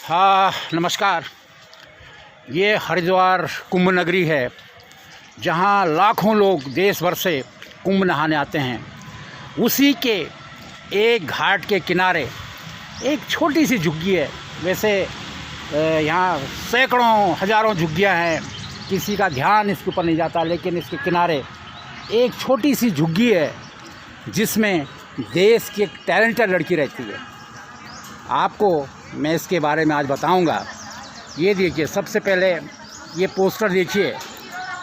हाँ नमस्कार। ये हरिद्वार कुंभ नगरी है, जहाँ लाखों लोग देश भर से कुंभ नहाने आते हैं। उसी के एक घाट के किनारे एक छोटी सी झुग्गी है। वैसे यहाँ सैकड़ों हज़ारों झुग्गियाँ हैं, किसी का ध्यान इसके ऊपर नहीं जाता, लेकिन इसके किनारे एक छोटी सी झुग्गी है जिसमें देश की एक टैलेंटेड लड़की रहती है। आपको मैं इसके बारे में आज बताऊंगा। ये देखिए, सबसे पहले ये पोस्टर देखिए।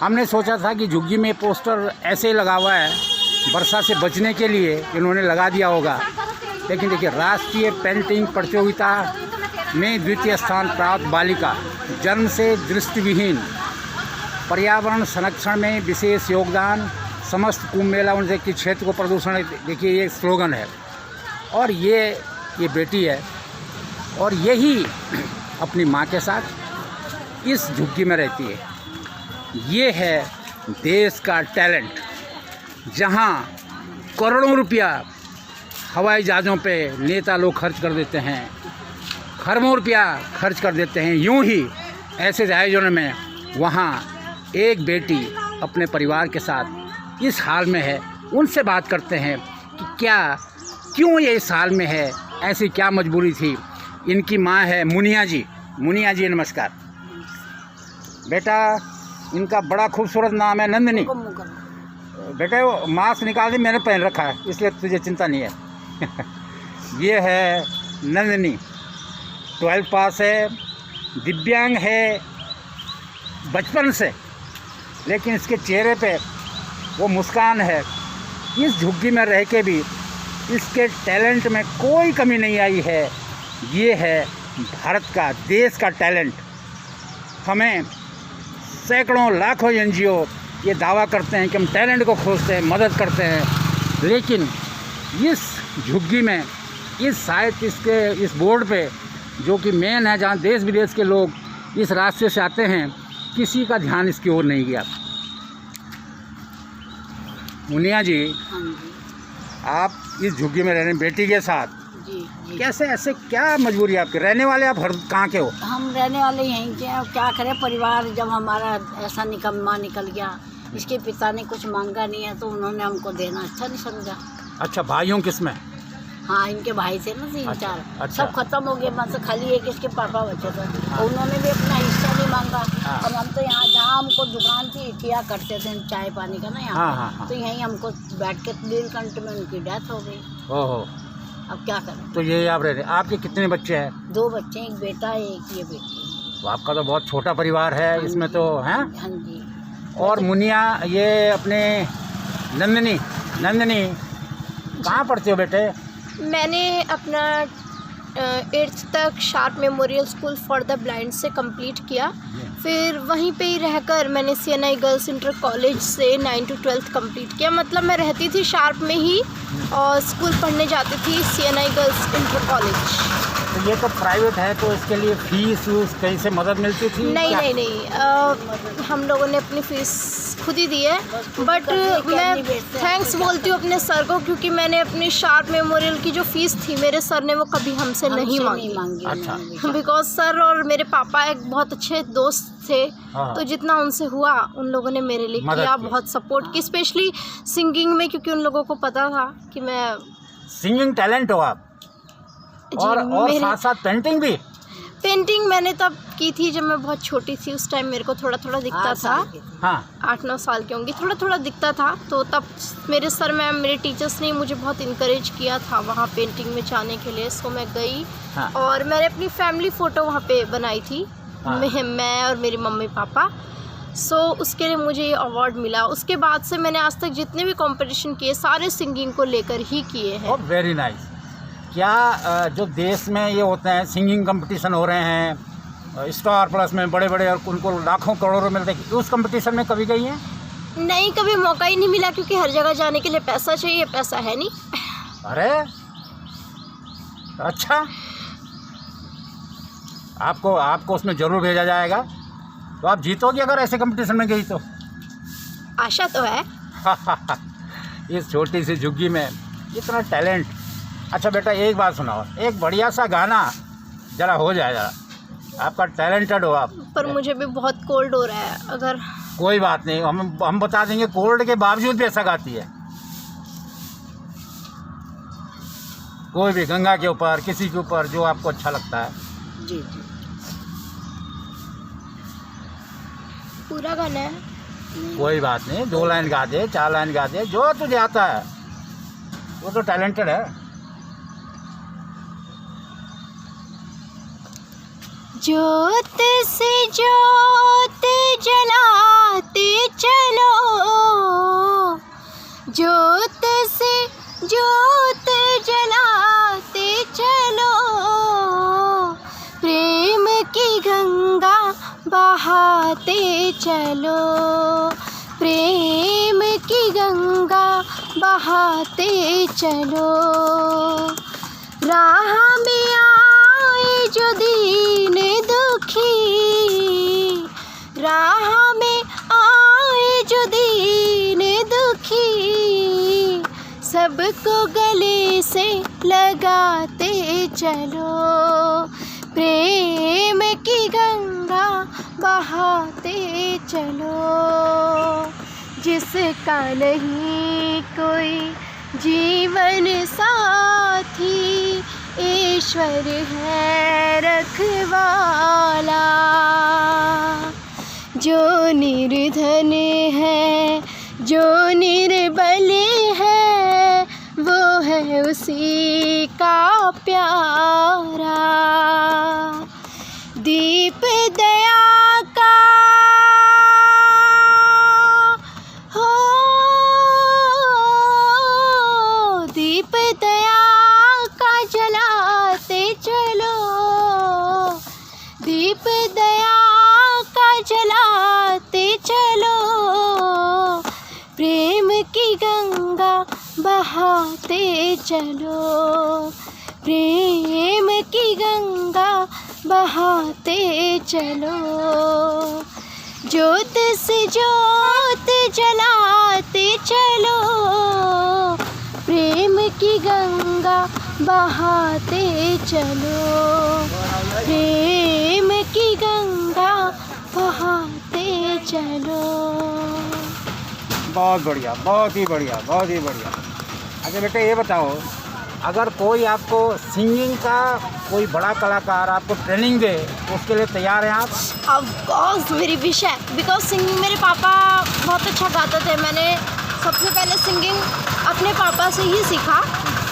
हमने सोचा था कि झुग्गी में पोस्टर ऐसे ही लगा हुआ है, वर्षा से बचने के लिए इन्होंने लगा दिया होगा, लेकिन देखिए, राष्ट्रीय पेंटिंग प्रतियोगिता में द्वितीय स्थान प्राप्त बालिका, जन्म से दृष्टिविहीन, पर्यावरण संरक्षण में विशेष योगदान, समस्त कुंभ मेला उनसे कि क्षेत्र को प्रदूषण। देखिए, ये स्लोगन है। और ये बेटी है, और यही अपनी माँ के साथ इस झुग्गी में रहती है। ये है देश का टैलेंट, जहाँ करोड़ों रुपया हवाई जहाज़ों पे नेता लोग खर्च कर देते हैं, खरबों रुपया खर्च कर देते हैं। यूं ही ऐसे आयोजनों में वहाँ एक बेटी अपने परिवार के साथ इस हाल में है। उनसे बात करते हैं कि क्यों ये इस हाल में है, ऐसी क्या मजबूरी थी। इनकी माँ है मुनिया जी। मुनिया जी नमस्कार। बेटा, इनका बड़ा खूबसूरत नाम है नंदिनी। बेटे, वो मास्क निकाल दी, मैंने पहन रखा है, इसलिए तुझे चिंता नहीं है। ये है नंदिनी, 12th पास है, दिव्यांग है बचपन से, लेकिन इसके चेहरे पे वो मुस्कान है। इस झुग्गी में रह के भी इसके टैलेंट में कोई कमी नहीं आई है। ये है भारत का, देश का टैलेंट। हमें सैकड़ों लाखों NGO ये दावा करते हैं कि हम टैलेंट को खोजते हैं, मदद करते हैं, लेकिन इस झुग्गी में, इस साइट, इस बोर्ड पे जो कि मेन है, जहाँ देश विदेश के लोग इस रास्ते से आते हैं, किसी का ध्यान इसकी ओर नहीं गया। मुनिया जी, आप इस झुग्गी में रहने बेटी के साथ जी। कैसे, ऐसे क्या मजबूरी है आपकी? रहने वाले आप कहाँ के हो? हम रहने वाले यहीं के हैं। अब क्या करें, परिवार जब हमारा ऐसा निकम्मा निकल गया, इसके पिता ने कुछ मांगा नहीं है तो उन्होंने हमको देना अच्छा नहीं समझा। अच्छा, भाइयों किसमें? हाँ, इनके भाई थे ना 3-4। अच्छा। सब खत्म हो गए, मतलब खाली एक इसके पापा बचे थे। और उन्होंने भी अपना हिस्सा नहीं मांगा। और हम तो यहाँ, जहाँ हमको दुकान थी किया करते थे चाय पानी का ना यहाँ, हाँ। तो यहीं हमको बैठ के 1.5 घंटे में उनकी डेथ हो गई। ओहो। अब क्या करें। तो ये आप रह, आपके कितने बच्चे हैं? 2 बच्चे, एक बेटा है, एक ये बेटी। तो आपका तो बहुत छोटा परिवार है इसमें तो, हैं? हाँ जी। और मुनिया, ये अपने नंदिनी कहाँ पढ़ते हो बेटे? मैंने अपना 8th तक sharp memorial school for the blind से कंप्लीट किया। फिर वहीं पे ही रहकर मैंने CNI गर्ल्स इंटर कॉलेज से 9 to 12th कंप्लीट किया। मतलब मैं रहती थी शार्प में ही और स्कूल पढ़ने जाती थी CNI गर्ल्स इंटर कॉलेज। तो ये तो प्राइवेट है, तो इसके लिए फीस कहीं से मदद मिलती थी? नहीं, हम लोगों ने अपनी फ़ीस खुद ही दी है। बट मैं थैंक्स बोलती हूँ अपने सर को, क्योंकि मैंने अपनी शार्प मेमोरियल की जो फ़ीस थी, मेरे सर ने वो कभी हमसे नहीं मांगी। अच्छा। बिकॉज सर और मेरे पापा एक बहुत अच्छे दोस्त थे। हाँ। तो जितना उनसे हुआ उन लोगों ने मेरे लिए किया, बहुत सपोर्ट की, स्पेशली सिंगिंग में, क्योंकि उन लोगों को पता था कि मैं सिंगिंग टैलेंट हो आप। और साथ साथ पेंटिंग भी? पेंटिंग मैंने तब की थी जब मैं बहुत छोटी थी। उस टाइम मेरे को थोड़ा थोड़ा दिखता था। हाँ। 8-9 साल की होंगी, थोड़ा थोड़ा दिखता था। तो तब मेरे सर मैम, मेरे टीचर्स ने मुझे बहुत इनकरेज किया था वहाँ पेंटिंग में जाने के लिए। सो मैं गई। हाँ। और मैंने अपनी फैमिली फ़ोटो वहाँ पे बनाई थी। हाँ। मैं और मेरी मम्मी पापा। सो उसके लिए मुझे ये अवार्ड मिला। उसके बाद से मैंने आज तक जितने भी कंपटीशन किए, सारे सिंगिंग को लेकर ही किए हैं। Very nice. क्या जो देश में ये होते हैं, सिंगिंग कंपटीशन हो रहे हैं, स्टार प्लस में बड़े बड़े, और उनको लाखों करोड़ों मिलते हैं, उस कंपटीशन में कभी गई हैं? नहीं, कभी मौका ही नहीं मिला, क्योंकि हर जगह जाने के लिए पैसा चाहिए, पैसा है नहीं। अरे अच्छा, आपको उसमें ज़रूर भेजा जाएगा। तो आप जीतोगे अगर ऐसे कंपटीशन में गई तो? आशा तो है। इस छोटी सी झुग्गी में इतना टैलेंट। अच्छा बेटा, एक बात सुनाओ, एक बढ़िया सा गाना जरा हो जाए जरा। आपका टैलेंटेड हो आप। पर मुझे भी बहुत कोल्ड हो रहा है। अगर कोई बात नहीं, हम बता देंगे, कोल्ड के बावजूद भी ऐसा गाती है। कोई भी गंगा के ऊपर, किसी के ऊपर, जो आपको अच्छा लगता है। जी जी। पूरा गाना है? कोई बात नहीं, 2 लाइन गा दे, 4 लाइन गा दे, जो तुझे आता है, वो तो टैलेंटेड है। ज्योत से ज्योत जलाते चलो, ज्योत से ज्योत जलाते चलो, प्रेम की गंगा बहाते चलो, प्रेम की गंगा बहाते चलो। राह में आए जो दीन दुखी, राह में आए जो दीन दुखी, सबको गले से लगाते चलो, प्रेम की गंगा बहाते चलो। जिसका नहीं कोई जीवन साथी, ईश्वर है रखवाला। जो निर्धन है, जो निर्बल है, वो है उसी का प्यारा। दीप दया का हो, दीप दया का जलाते चलो, दीप दया का जलाते चलो, प्रेम की गंगा बहाते चलो, प्रेम की गंगा बहाते चलो। ज्योत से ज्योत जलाते चलो, प्रेम की गंगा बहाते चलो, प्रेम की गंगा बहाते चलो। बहुत बढ़िया, बहुत ही बढ़िया, बहुत ही बढ़िया। अच्छा बेटे, ये बताओ, अगर कोई आपको सिंगिंग का कोई बड़ा कलाकार आपको ट्रेनिंग दे, तो उसके लिए तैयार हैं आप? ऑफ कोर्स, मेरी विश है। बिकॉज सिंगिंग मेरे पापा बहुत अच्छा गाते थे। मैंने सबसे पहले सिंगिंग अपने पापा से ही सीखा,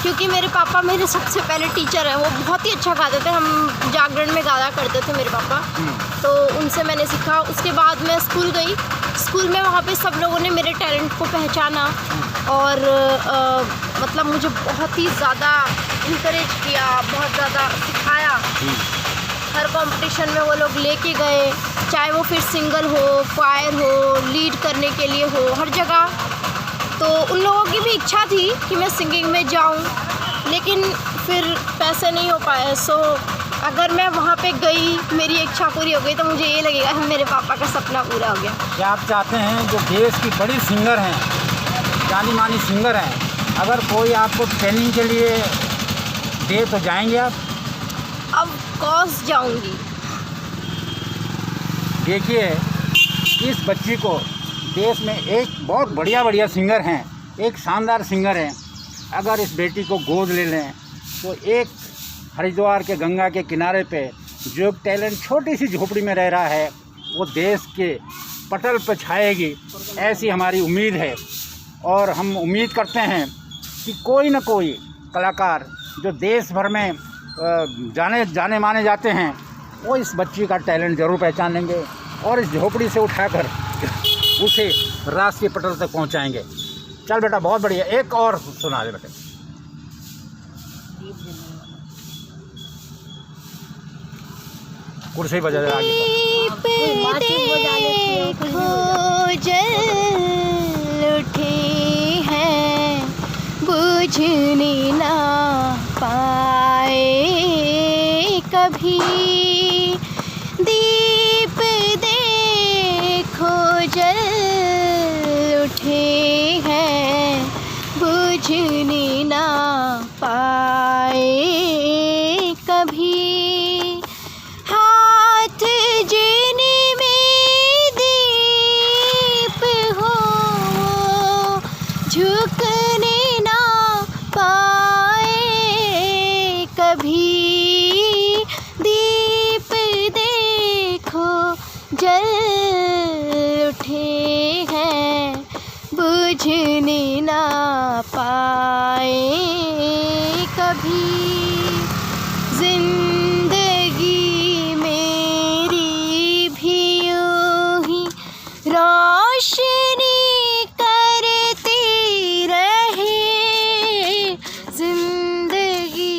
क्योंकि मेरे पापा मेरे सबसे पहले टीचर हैं। वो बहुत ही अच्छा गाते थे, हम जागरण में गाया करते थे मेरे पापा, तो उनसे मैंने सीखा। उसके बाद मैं स्कूल गई, स्कूल में वहाँ पे सब लोगों ने मेरे टैलेंट को पहचाना और मतलब मुझे बहुत ही ज़्यादा इंकरेज किया, बहुत ज़्यादा सिखाया। हर कंपटीशन में वो लोग लेके गए, चाहे वो फिर सिंगल हो, क्वायर हो, लीड करने के लिए हो, हर जगह। तो उन लोगों की भी इच्छा थी कि मैं सिंगिंग में जाऊं, लेकिन फिर पैसे नहीं हो पाए। सो अगर मैं वहाँ पे गई, मेरी इच्छा पूरी हो गई, तो मुझे ये लगेगा कि मेरे पापा का सपना पूरा हो गया। क्या आप चाहते हैं, जो देश की बड़ी सिंगर हैं, जानी मानी सिंगर हैं, अगर कोई आपको ट्रेनिंग के लिए दे तो जाएंगे आप? अब कोर्स जाऊंगी। देखिए, इस बच्ची को देश में एक बहुत बढ़िया सिंगर हैं, एक शानदार सिंगर हैं। अगर इस बेटी को गोद ले लें तो एक हरिद्वार के गंगा के किनारे पे जो टैलेंट छोटी सी झोपड़ी में रह रहा है, वो देश के पटल पर छाएगी, ऐसी हमारी उम्मीद है। और हम उम्मीद करते हैं कि कोई न कोई कलाकार जो देश भर में जाने माने जाते हैं, वो इस बच्ची का टैलेंट ज़रूर पहचानेंगे और इस झोपड़ी से उठाकर उसे राष्ट्रीय पटल तक पहुंचाएंगे। चल बेटा, बहुत बढ़िया, एक और सुना दे बेटे। कुर्सी बजा दे आगे। जल उठे हैं, बुझने ना पाए कभी, दीप देखो जल उठे हैं, बुझने ना पाए कभी। हाथ पाए कभी, जिंदगी मेरी भी यूं ही रोशनी करती रहे, जिंदगी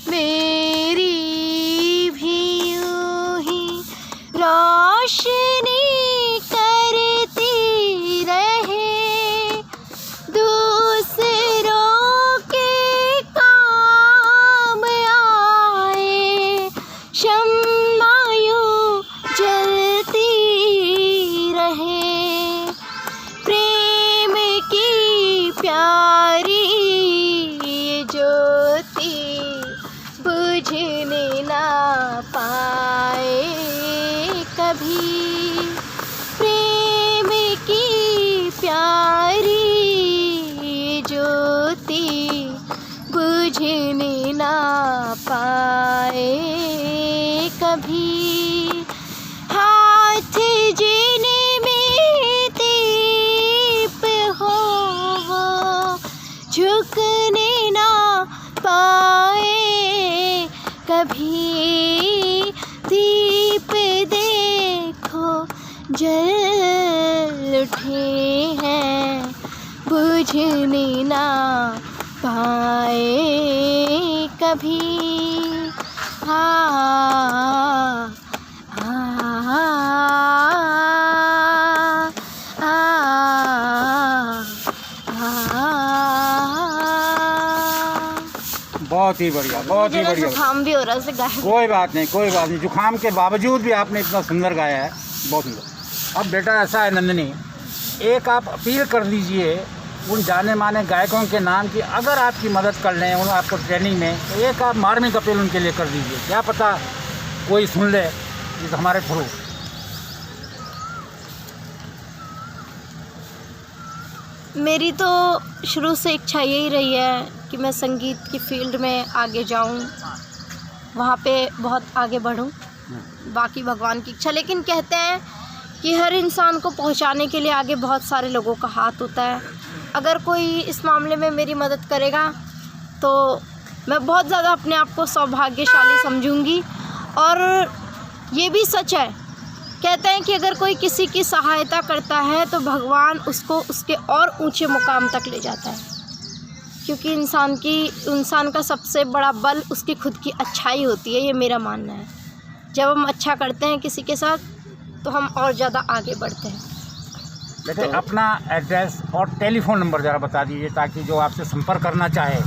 मेरी भी यूं ही रोशनी करती रहे, दूसरों के काम आए, शम्मा यूं जलती रहे, प्रेम की प्यारी ये ज्योति बुझने ना पाए कभी, प्रेम की प्यारी ये ज्योति बुझने ना पाए कभी, हाथ जीने में दीप हो वो झुकने ना पाए कभी, दीप देखो जल उठे हैं बुझने ना पाए कभी, बहुत ही बढ़िया, बहुत ही मुझे ना बढ़िया। जुकाम भी हो रहा है गाय। कोई बात नहीं, कोई बात नहीं। जुकाम के बावजूद भी आपने इतना सुंदर गाया है, बहुत सुंदर। अब बेटा ऐसा है नंदिनी, एक आप अपील कर दीजिए उन जाने माने गायकों के नाम की, अगर आपकी मदद कर लें उन आपको ट्रेनिंग में, तो एक आप मार्मिक अपील उनके लिए कर दीजिए। क्या पता कोई सुन ले इस हमारे थ्रू। मेरी तो शुरू से इच्छा यही रही है कि मैं संगीत की फील्ड में आगे जाऊं, वहाँ पे बहुत आगे बढ़ूं, बाकी भगवान की इच्छा। लेकिन कहते हैं कि हर इंसान को पहुँचाने के लिए आगे बहुत सारे लोगों का हाथ होता है। अगर कोई इस मामले में मेरी मदद करेगा तो मैं बहुत ज़्यादा अपने आप को सौभाग्यशाली समझूंगी। और ये भी सच है, कहते हैं कि अगर कोई किसी की सहायता करता है तो भगवान उसको उसके और ऊंचे मुकाम तक ले जाता है, क्योंकि इंसान का सबसे बड़ा बल उसकी खुद की अच्छाई होती है। ये मेरा मानना है। जब हम अच्छा करते हैं किसी के साथ तो हम और ज़्यादा आगे बढ़ते हैं। बेटे अपना एड्रेस और टेलीफोन नंबर ज़रा बता दीजिए, ताकि जो आपसे संपर्क करना चाहे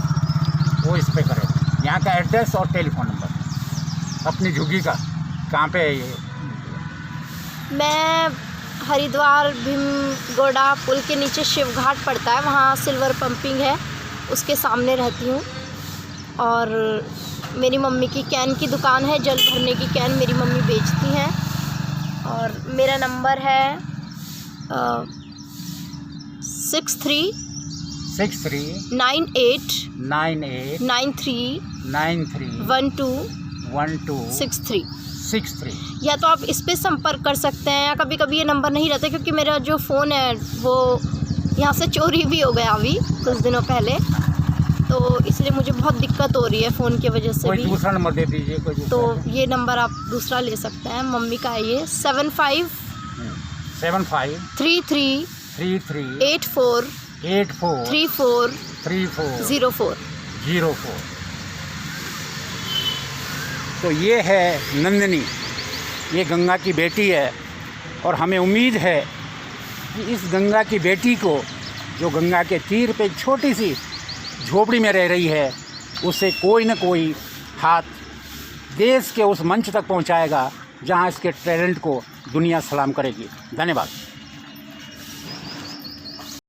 वो इस पे करे। यहाँ का एड्रेस और टेलीफोन नंबर अपनी झुग्गी का कहाँ पे है ये? मैं हरिद्वार भीमगोड़ा पुल के नीचे शिव घाट पड़ता है, वहाँ सिल्वर पंपिंग है, उसके सामने रहती हूँ। और मेरी मम्मी की कैन की दुकान है, जल भरने की कैन मेरी मम्मी बेचती हैं। और मेरा नंबर है 63 98 98 93 93 12 63। 63। या तो आप इस पे संपर्क कर सकते हैं, या कभी कभी ये नंबर नहीं रहता, क्योंकि मेरा जो फ़ोन है वो यहाँ से चोरी भी हो गया अभी कुछ दिनों पहले, तो इसलिए मुझे बहुत दिक्कत हो रही है फ़ोन की वजह से भी। दूसरा नंबर दे दीजिए कोई दूसरा। तो ये नंबर आप दूसरा ले सकते हैं, मम्मी का है ये 75 33 84 34 04। तो ये है नंदिनी, ये गंगा की बेटी है। और हमें उम्मीद है कि इस गंगा की बेटी को, जो गंगा के तीर पे छोटी सी झोपड़ी में रह रही है, उसे कोई न कोई हाथ देश के उस मंच तक पहुंचाएगा जहां इसके टैलेंट को दुनिया सलाम करेगी। धन्यवाद।